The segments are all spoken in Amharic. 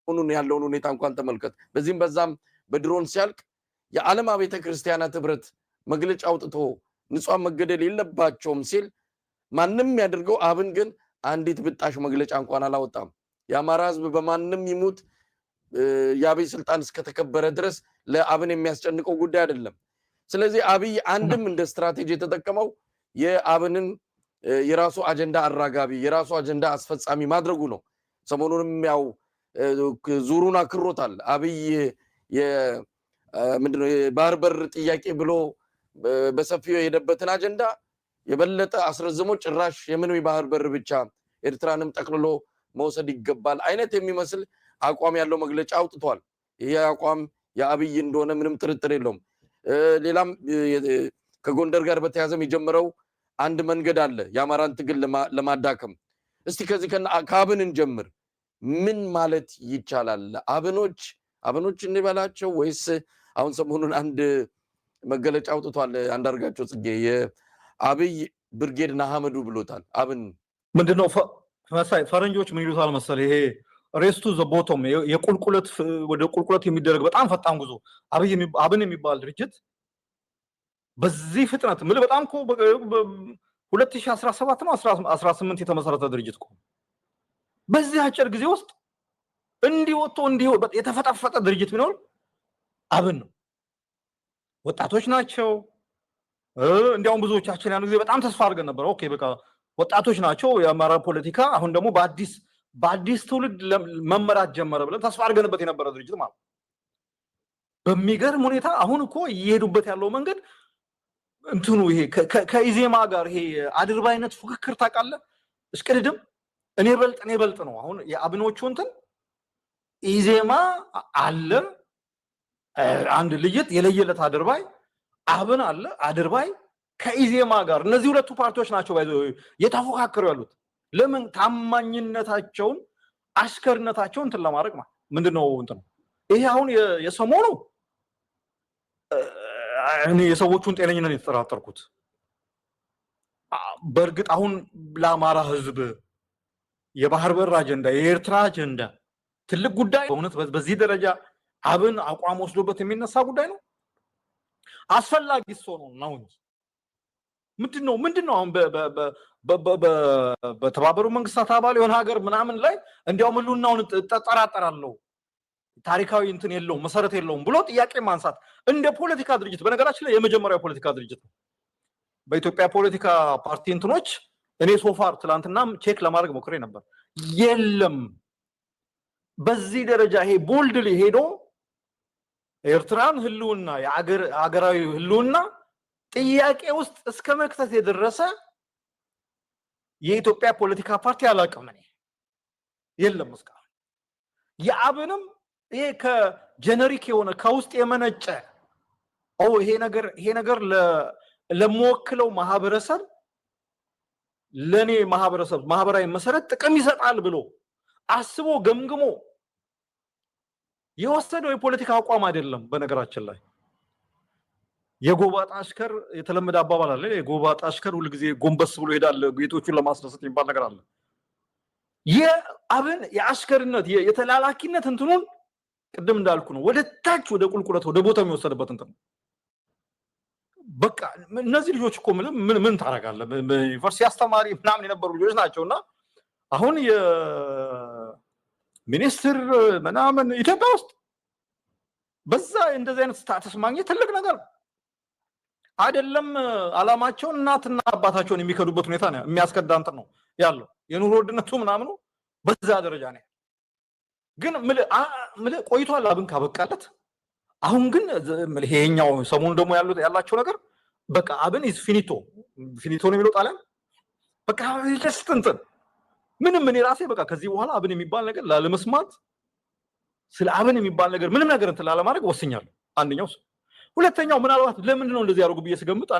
ሆኖን ያለውን ሁኔታ እንኳን ተመልከት። በዚህም በዛም በድሮን ሲያልቅ የዓለም አብያተ ክርስቲያናት ህብረት መግለጫ አውጥቶ ንጹሃን መገደል የለባቸውም ሲል ማንንም ያድርገው አብን ግን አንዲት ብጣሽ መግለጫ እንኳን አላወጣም። የአማራ ህዝብ በማንም ይሙት የአብይ ስልጣን እስከተከበረ ድረስ ለአብን የሚያስጨንቀው ጉዳይ አይደለም። ስለዚህ አብይ አንድም እንደ ስትራቴጂ የተጠቀመው የአብንን የራሱ አጀንዳ አራጋቢ የራሱ አጀንዳ አስፈጻሚ ማድረጉ ነው። ሰሞኑንም ያው ዙሩን አክሮታል። አብይ ምንድነው የባህር በር ጥያቄ ብሎ በሰፊው የሄደበትን አጀንዳ የበለጠ አስረዝሞ ጭራሽ የምን የባህር በር ብቻ ኤርትራንም ጠቅልሎ መውሰድ ይገባል አይነት የሚመስል አቋም ያለው መግለጫ አውጥቷል። ይሄ አቋም የአብይ እንደሆነ ምንም ጥርጥር የለውም። ሌላም ከጎንደር ጋር በተያዘም የጀመረው አንድ መንገድ አለ የአማራን ትግል ለማዳከም። እስቲ ከዚህ ከአብን እንጀምር። ምን ማለት ይቻላል? አብኖች እንበላቸው ወይስ አሁን ሰሞኑን አንድ መገለጫ አውጥቷል አንዳርጋቸው ጽጌ የአብይ ብርጌድ ናሐመዱ ብሎታል። አብን ምንድነው ፈረንጆች ምን ይሉታል መሰል ይሄ ሬስቱ ዘ ቦቶም የቁልቁለት ወደ ቁልቁለት የሚደረግ በጣም ፈጣን ጉዞ አብን የሚባል ድርጅት በዚህ ፍጥነት ምን በጣም እኮ 2017 ነው 18 የተመሰረተ ድርጅት እኮ በዚህ አጭር ጊዜ ውስጥ እንዲወጣ የተፈጣፈጠ ድርጅት ቢኖር አብን ነው። ወጣቶች ናቸው። እንዲያውም ብዙዎቻችን ያን ጊዜ በጣም ተስፋ አድርገን ነበር። ኦኬ በቃ ወጣቶች ናቸው የአማራ ፖለቲካ አሁን ደግሞ በአዲስ ትውልድ መመራት ጀመረ ብለን ተስፋ አድርገንበት የነበረ ድርጅት ማለት። በሚገርም ሁኔታ አሁን እኮ እየሄዱበት ያለው መንገድ እንትኑ ይሄ ከኢዜማ ጋር ይሄ አድርባይነት ፉክክር ታውቃለህ፣ እስቅድድም እኔ በልጥ ነው። አሁን የአብኖቹ እንትን ኢዜማ አለ አንድ ልጅት የለየለት አድርባይ፣ አብን አለ አድርባይ ከኢዜማ ጋር እነዚህ ሁለቱ ፓርቲዎች ናቸው የተፎካከሩ ያሉት። ለምን? ታማኝነታቸውን አሽከርነታቸውን እንትን ለማድረግ ማለት ምንድነው እንትን ይሄ አሁን የሰሞኑ እኔ የሰዎቹን ጤነኝነት የተጠራጠርኩት በእርግጥ አሁን ለአማራ ህዝብ የባህር በር አጀንዳ የኤርትራ አጀንዳ ትልቅ ጉዳይ በእውነት በዚህ ደረጃ አብን አቋም ወስዶበት የሚነሳ ጉዳይ ነው። አስፈላጊ ነው እንጂ ምንድነው አሁን በተባበሩ መንግስታት አባል የሆነ ሀገር ምናምን ላይ እንዲያውም ህልውናውን ተጠራጠራለሁ ታሪካዊ እንትን የለውም መሰረት የለውም ብሎ ጥያቄ ማንሳት እንደ ፖለቲካ ድርጅት በነገራችን ላይ የመጀመሪያው ፖለቲካ ድርጅት ነው በኢትዮጵያ ፖለቲካ ፓርቲ እንትኖች። እኔ ሶፋር ትላንትና ቼክ ለማድረግ ሞክሬ ነበር። የለም በዚህ ደረጃ ይሄ ቦልድሊ ሄዶ ኤርትራን ህልውና የአገራዊ ህልውና ጥያቄ ውስጥ እስከ መክተት የደረሰ የኢትዮጵያ ፖለቲካ ፓርቲ አላውቅም እኔ። የለም እስካሁን የአብንም ይሄ ከጀነሪክ የሆነ ከውስጥ የመነጨ ይሄ ነገር ለሞክለው ማህበረሰብ ለኔ ማህበረሰብ ማህበራዊ መሰረት ጥቅም ይሰጣል ብሎ አስቦ ገምግሞ የወሰደው የፖለቲካ አቋም አይደለም። በነገራችን ላይ የጎባጣ አሽከር የተለመደ አባባል አለ። የጎባጣ አሽከር ሁሉ ጊዜ ጎንበስ ብሎ ይሄዳል ቤቶቹን ለማስደሰት የሚባል ነገር አለ። የአብን የአሽከርነት የተላላኪነት እንትኑን ቅድም እንዳልኩ ነው ወደ ታች ወደ ቁልቁለት ወደ ቦታ የሚወሰድበት እንትን በቃ እነዚህ ልጆች እኮ ምን ታረጋለህ? ዩኒቨርሲቲ አስተማሪ ምናምን የነበሩ ልጆች ናቸውና አሁን የሚኒስትር ምናምን ኢትዮጵያ ውስጥ በዛ እንደዚህ አይነት ስታተስ ማግኘት ትልቅ ነገር አይደለም። አላማቸውን እናትና አባታቸውን የሚከዱበት ሁኔታ ነው የሚያስከዳ እንትን ነው ያለው። የኑሮ ውድነቱ ምናምኑ በዛ ደረጃ ነው። ግን ቆይቷል አብን ካበቃለት። አሁን ግን ይሄኛው ሰሞኑ ደግሞ ያላቸው ነገር በቃ አብን ኢዝ ፊኒቶ ነው የሚለው ጣሊያን። በቃ ይተስተንተን ምንም እኔ ራሴ በቃ ከዚህ በኋላ አብን የሚባል ነገር ላለመስማት ስለ አብን የሚባል ነገር ምንም ነገር እንትን ላለማድረግ ወስኛለሁ። አንደኛው ሁለተኛው ምናልባት ለምን ነው እንደዚህ ያደርጉ ብዬ ስገምት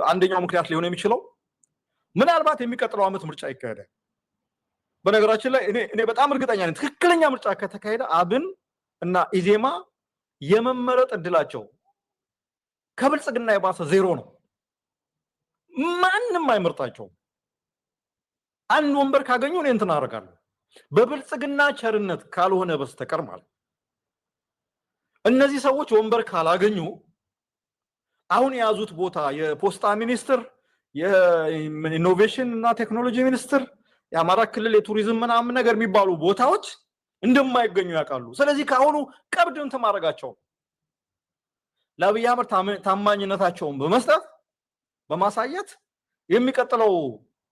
አንደኛው ምክንያት ሊሆን የሚችለው ምናልባት የሚቀጥለው ዓመት ምርጫ ይካሄዳል። በነገራችን ላይ እኔ በጣም እርግጠኛ ነኝ ትክክለኛ ምርጫ ከተካሄደ አብን እና ኢዜማ የመመረጥ እድላቸው ከብልጽግና የባሰ ዜሮ ነው። ማንንም አይመርጣቸው። አንድ ወንበር ካገኙ እኔ እንትን አደርጋለሁ በብልጽግና ቸርነት ካልሆነ በስተቀር ማለት እነዚህ ሰዎች ወንበር ካላገኙ አሁን የያዙት ቦታ የፖስታ ሚኒስትር፣ የኢኖቬሽን እና ቴክኖሎጂ ሚኒስትር፣ የአማራ ክልል የቱሪዝም ምናምን ነገር የሚባሉ ቦታዎች እንደማይገኙ ያውቃሉ። ስለዚህ ካሁኑ ቀብድ እንትን ማድረጋቸው ለአብይ አህመድ ታማኝነታቸውን በመስጠት በማሳየት የሚቀጥለው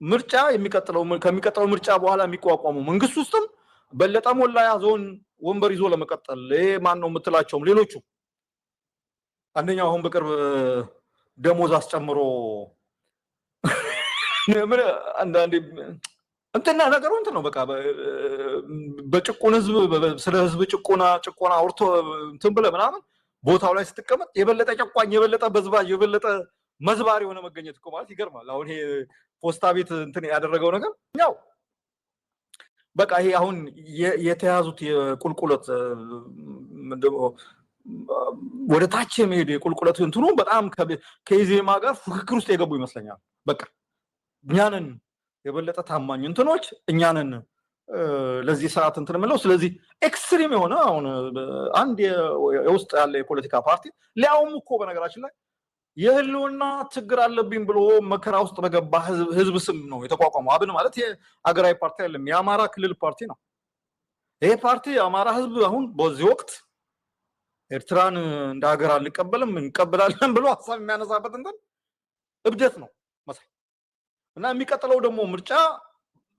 ምርጫ ከሚቀጥለው ምርጫ በኋላ የሚቋቋሙ መንግስት ውስጥም በለጠ ሞላ ያዘውን ወንበር ይዞ ለመቀጠል ማን ነው የምትላቸውም ሌሎቹ አንደኛው አሁን በቅርብ ደሞዝ አስጨምሮ አንዳንዴ እንትና ነገሩ እንትን ነው በቃ በጭቁን ህዝብ ስለ ህዝብ ጭቆና አውርቶ እንትን ብለህ ምናምን ቦታው ላይ ስትቀመጥ የበለጠ ጨቋኝ የበለጠ በዝባዥ የበለጠ መዝባሪ የሆነ መገኘት እኮ ማለት ይገርማል። አሁን ይሄ ፖስታ ቤት እንትን ያደረገው ነገር ያው በቃ ይሄ አሁን የተያዙት የቁልቁለት ወደ ታች የሚሄድ የቁልቁለት እንትኑ በጣም ከኢዜማ ጋር ፍክክር ውስጥ የገቡ ይመስለኛል። በቃ እኛንን የበለጠ ታማኝ እንትኖች እኛንን ለዚህ ሰዓት እንትን ምለው ስለዚህ ኤክስትሪም የሆነ አሁን አንድ የውስጥ ያለ የፖለቲካ ፓርቲ ሊያውም እኮ በነገራችን ላይ የህልውና ችግር አለብኝ ብሎ መከራ ውስጥ በገባ ህዝብ ስም ነው የተቋቋመው። አብን ማለት የሀገራዊ ፓርቲ አይደለም፣ የአማራ ክልል ፓርቲ ነው። ይሄ ፓርቲ የአማራ ህዝብ አሁን በዚህ ወቅት ኤርትራን እንደ ሀገር አንቀበልም እንቀበላለን ብሎ ሀሳብ የሚያነሳበት እንትን እብደት ነው መሳይ እና የሚቀጥለው ደግሞ ምርጫ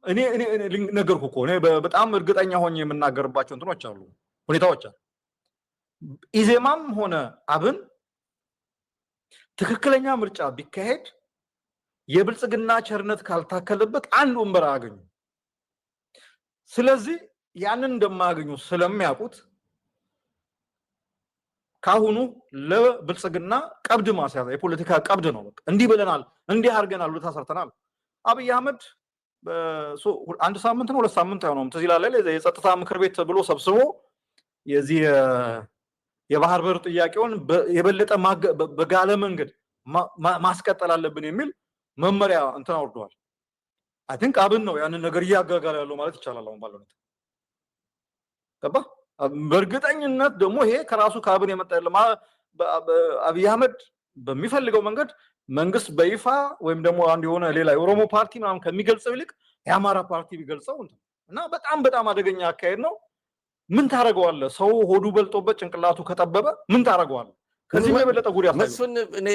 እኔ ነገርኩ እኮ እኔ በጣም እርግጠኛ ሆኜ የምናገርባቸው እንትኖች አሉ ሁኔታዎች አሉ። ኢዜማም ሆነ አብን ትክክለኛ ምርጫ ቢካሄድ የብልጽግና ቸርነት ካልታከለበት አንድ ወንበር አያገኙ። ስለዚህ ያንን እንደማያገኙ ስለሚያውቁት ካሁኑ ለብልጽግና ቀብድ ማስያዝ የፖለቲካ ቀብድ ነው። በቃ እንዲህ ብለናል እንዲህ አድርገናል ብሎ ታሰርተናል። አብይ አህመድ አንድ ሳምንት ነው 2 ሳምንት ነው ትዝ ይላል የጸጥታ ምክር ቤት ብሎ ሰብስቦ የዚህ የባህር በር ጥያቄውን የበለጠ በጋለ መንገድ ማስቀጠል አለብን የሚል መመሪያ እንትን አውርደዋል። አይ ቲንክ አብን ነው ያንን ነገር እያጋጋለ ያለው ማለት ይቻላል አሁን ባለው ሁኔታ ገባ። በእርግጠኝነት ደግሞ ይሄ ከራሱ ከአብን የመጣ አይደለም። አብይ አህመድ በሚፈልገው መንገድ መንግስት በይፋ ወይም ደግሞ አንድ የሆነ ሌላ የኦሮሞ ፓርቲ ምናምን ከሚገልጸው ይልቅ የአማራ ፓርቲ ቢገልጸው እና በጣም አደገኛ አካሄድ ነው። ምን ታረጋዋለህ? ሰው ሆዱ በልጦበት ጭንቅላቱ ከጠበበ ምን ታረጋዋለህ? ከዚህ የበለጠ ጉድ ያሳያል። መስፍን እኔ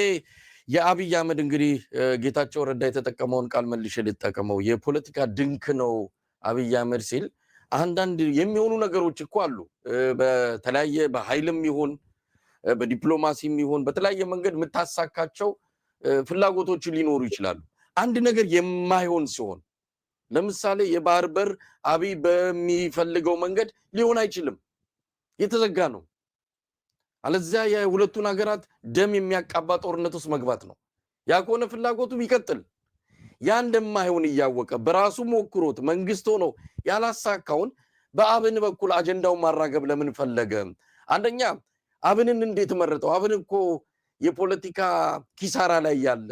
የአብይ አህመድ እንግዲህ ጌታቸው ረዳ የተጠቀመውን ቃል መልሼ ልጠቀመው የፖለቲካ ድንክ ነው አብይ አህመድ ሲል አንዳንድ የሚሆኑ ነገሮች እኮ አሉ። በተለያየ በኃይልም ይሁን በዲፕሎማሲም ይሁን በተለያየ መንገድ የምታሳካቸው ፍላጎቶች ሊኖሩ ይችላሉ። አንድ ነገር የማይሆን ሲሆን ለምሳሌ የባህር በር አብይ በሚፈልገው መንገድ ሊሆን አይችልም፣ የተዘጋ ነው። አለዚያ የሁለቱን ሀገራት ደም የሚያቃባ ጦርነት ውስጥ መግባት ነው። ያ ከሆነ ፍላጎቱም ይቀጥል። ያ እንደማይሆን እያወቀ በራሱ ሞክሮት መንግስት ሆኖ ያላሳካውን በአብን በኩል አጀንዳውን ማራገብ ለምን ፈለገ? አንደኛ አብንን እንዴት መረጠው? አብን እኮ የፖለቲካ ኪሳራ ላይ ያለ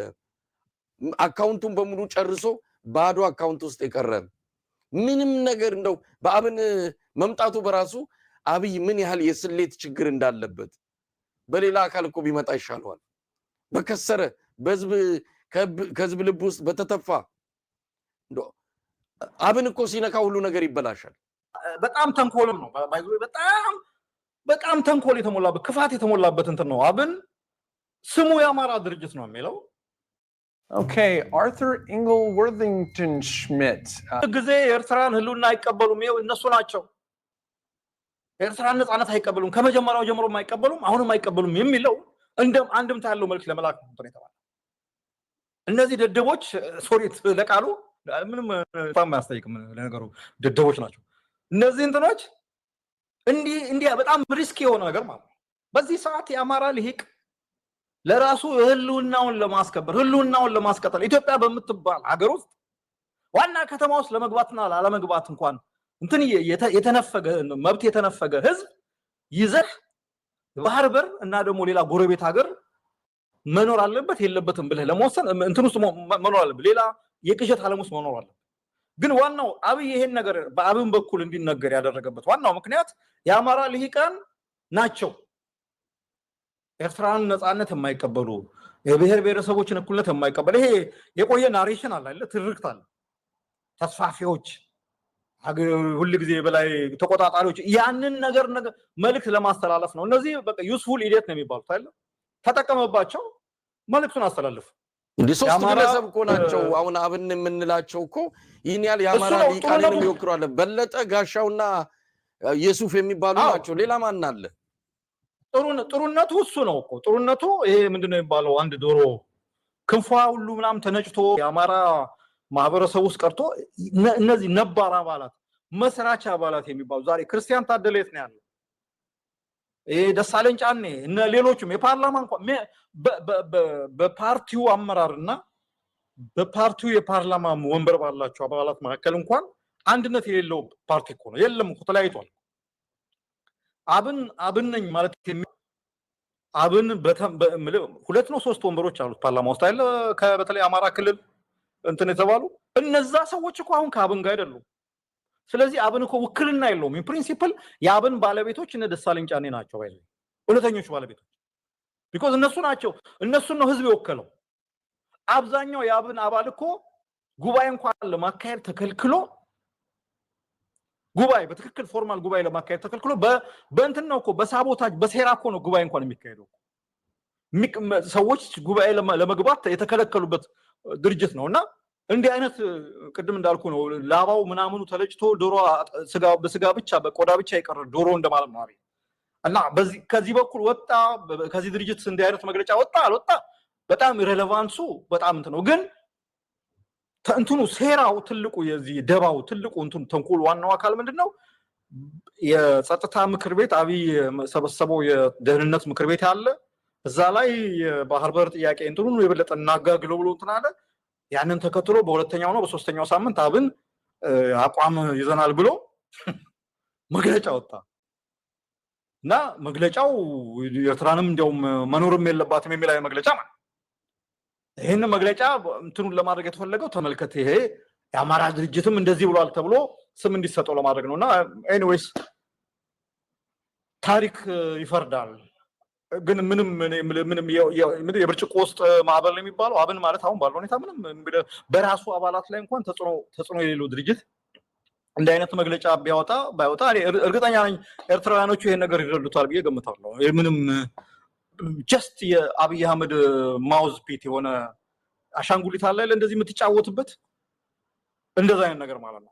አካውንቱን በሙሉ ጨርሶ ባዶ አካውንት ውስጥ የቀረ ምንም ነገር እንደው በአብን መምጣቱ በራሱ አብይ ምን ያህል የስሌት ችግር እንዳለበት በሌላ አካል እኮ ቢመጣ ይሻለዋል። በከሰረ ከህዝብ ልብ ውስጥ በተተፋ አብን እኮ ሲነካ ሁሉ ነገር ይበላሻል። በጣም ተንኮልም ነው በጣም ተንኮል የተሞላበት ክፋት የተሞላበት እንትን ነው። አብን ስሙ የአማራ ድርጅት ነው የሚለው Okay, Arthur Engel Worthington Schmidt. ጊዜ ኤርትራን ህልውና አይቀበሉም። ይሄው እነሱ ናቸው። ኤርትራን ነፃነት አይቀበሉም፣ ከመጀመሪያው ጀምሮ አይቀበሉም፣ አሁንም አይቀበሉም የሚለው አንድምታ ያለው መልክ ለመላክ ነው የተባለ። እነዚህ ደደቦች ሶሪት ለቃሉ ምንም ፋም ያስጠይቅም ለነገሩ ደደቦች ናቸው። እነዚህ እንትኖች እንዲህ በጣም ሪስክ የሆነ ነገር ማለት ነው። በዚህ ሰዓት የአማራ ልሂቅ ለራሱ ህልውናውን ለማስከበር ህልውናውን ለማስቀጠል ኢትዮጵያ በምትባል ሀገር ውስጥ ዋና ከተማ ውስጥ ለመግባትና ላለመግባት እንኳን እንትን የተነፈገ መብት የተነፈገ ህዝብ ይዘህ ባህር በር እና ደግሞ ሌላ ጎረቤት ሀገር መኖር አለበት የለበትም ብለህ ለመወሰን እንትን ውስጥ መኖር አለበት ሌላ የቅዠት ዓለም ውስጥ መኖር አለበት ግን ዋናው አብይ ይሄን ነገር በአብን በኩል እንዲነገር ያደረገበት ዋናው ምክንያት የአማራ ልሂቃን ናቸው ኤርትራን ነፃነት የማይቀበሉ የብሔር ብሔረሰቦችን እኩልነት የማይቀበል ይሄ የቆየ ናሬሽን አለ አይደል ትርክት አለ ተስፋፊዎች ሁሉ ጊዜ በላይ ተቆጣጣሪዎች ያንን ነገር መልእክት ለማስተላለፍ ነው እነዚህ በቃ ዩስፉል ኢዲየት ነው የሚባሉት አይደል ተጠቀመባቸው መልእክቱን አስተላልፉ እንዴ ሶስት ግለሰብ እኮ ናቸው አሁን አብን የምንላቸው እኮ ይህን ያህል የአማራ ልሂቃንን የሚወክሩ አለ በለጠ ጋሻውና ኢየሱፍ የሚባሉ ናቸው ሌላ ማን አለ ጥሩነቱ እሱ ነው እኮ ጥሩነቱ ይሄ ምንድነው የሚባለው አንድ ዶሮ ክንፏ ሁሉ ምናም ተነጭቶ የአማራ ማህበረሰብ ውስጥ ቀርቶ እነዚህ ነባር አባላት መስራች አባላት የሚባሉ ዛሬ ክርስቲያን ታደለ የት ነው ያለው ደሳለኝ ጫኔ እና ሌሎችም የፓርላማ እንኳን በፓርቲው አመራርና በፓርቲው የፓርላማ ወንበር ባላቸው አባላት መካከል እንኳን አንድነት የሌለው ፓርቲ እኮ ነው የለም እኮ ተለያይቷል አብን ነኝ ማለት አብን ሁለት ነው ሶስት ወንበሮች አሉት ፓርላማ ውስጥ አይደል በተለይ አማራ ክልል እንትን የተባሉ እነዛ ሰዎች እኮ አሁን ከአብን ጋር አይደሉም ስለዚህ አብን እኮ ውክልና የለውም ፕሪንሲፕል የአብን ባለቤቶች እነ ደሳለኝ ጫኔ ናቸው ባይዘ ሁለተኞቹ ባለቤቶች because እነሱ ነው ህዝብ የወከለው አብዛኛው የአብን አባል እኮ ጉባኤ እንኳን ለማካሄድ ተከልክሎ ጉባኤ በትክክል ፎርማል ጉባኤ ለማካሄድ ተከልክሎ በእንትን ነው እኮ በሳቦታጅ በሴራ እኮ ነው ጉባኤ እንኳን የሚካሄደው ሰዎች ጉባኤ ለመግባት የተከለከሉበት ድርጅት ነውና እንዲህ አይነት ቅድም እንዳልኩ ነው ላባው ምናምኑ ተለጭቶ ዶሮ በስጋ ብቻ በቆዳ ብቻ ይቀር ዶሮ እንደማለት ነው አይደል እና ከዚህ በኩል ወጣ ከዚህ ድርጅት እንዲህ አይነት መግለጫ ወጣ አልወጣ በጣም ሪሌቫንሱ በጣም እንት ነው ግን እንትኑ ሴራው ትልቁ የዚህ ደባው ትልቁ እንትን ተንኮል ዋናው አካል ምንድነው የጸጥታ ምክር ቤት አብይ ሰበሰበው የደህንነት ምክር ቤት ያለ እዛ ላይ የባህር በር ጥያቄ እንትኑ የበለጠ እናጋግለው ብሎ እንትን አለ ያንን ተከትሎ በሁለተኛው ነው በሶስተኛው ሳምንት አብን አቋም ይዘናል ብሎ መግለጫ ወጣ እና መግለጫው ኤርትራንም እንደውም መኖርም የለባትም የሚል መግለጫ ማለት ይሄን መግለጫ እንትኑን ለማድረግ የተፈለገው ተመልከተ ይሄ የአማራ ድርጅትም እንደዚህ ብሏል ተብሎ ስም እንዲሰጠው ለማድረግ ነውና ኤኒዌይስ ታሪክ ይፈርዳል ግን ምንም የብርጭቆ ውስጥ ማዕበል የሚባለው አብን ማለት አሁን ባለው ሁኔታ ምንም በራሱ አባላት ላይ እንኳን ተጽዕኖ የሌለው ድርጅት እንደ አይነት መግለጫ ባይወጣ እርግጠኛ ነኝ ኤርትራውያኖቹ ይሄን ነገር ይረዱታል ብዬ ገምታለሁ ምንም ጀስት የአብይ አህመድ ማውዝ ፒት የሆነ አሻንጉሊት አለ እንደዚህ የምትጫወትበት እንደዛ አይነት ነገር ማለት ነው